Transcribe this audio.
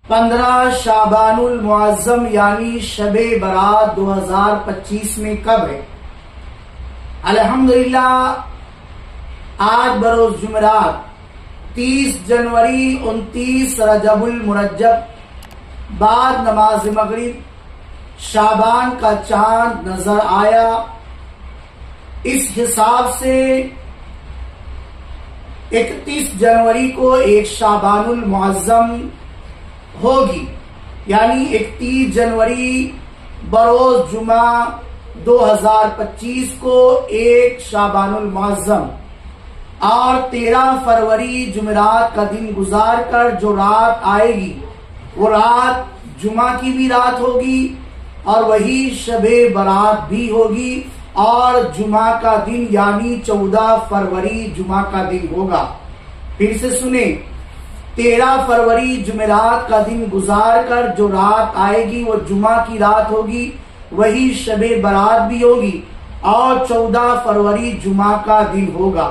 15 شعبان المعظم یعنی شب برات 2025 میں کب ہے؟ الحمدللہ آج بروز جمعرات 30 جنوری 29 رجب المرجب بعد نماز مغرب شعبان کا چاند نظر آیا۔ اس حساب سے 31 جنوری کو ایک شعبان المعظم ہوگی، یعنی 31 جنوری بروز جمعہ 2025 کو ایک شعبان المعظم، اور 13 فروری جمعرات کا دن گزار کر جو رات آئے گی وہ رات جمعہ کی بھی رات ہوگی اور وہی شب برات بھی ہوگی، اور جمعہ کا دن یعنی 14 فروری جمعہ کا دن ہوگا۔ پھر سے سنیں، 13 فروری جمعرات کا دن گزار کر جو رات آئے گی وہ جمعہ کی رات ہوگی، وہی شب برات بھی ہوگی، اور 14 فروری جمعہ کا دن ہوگا۔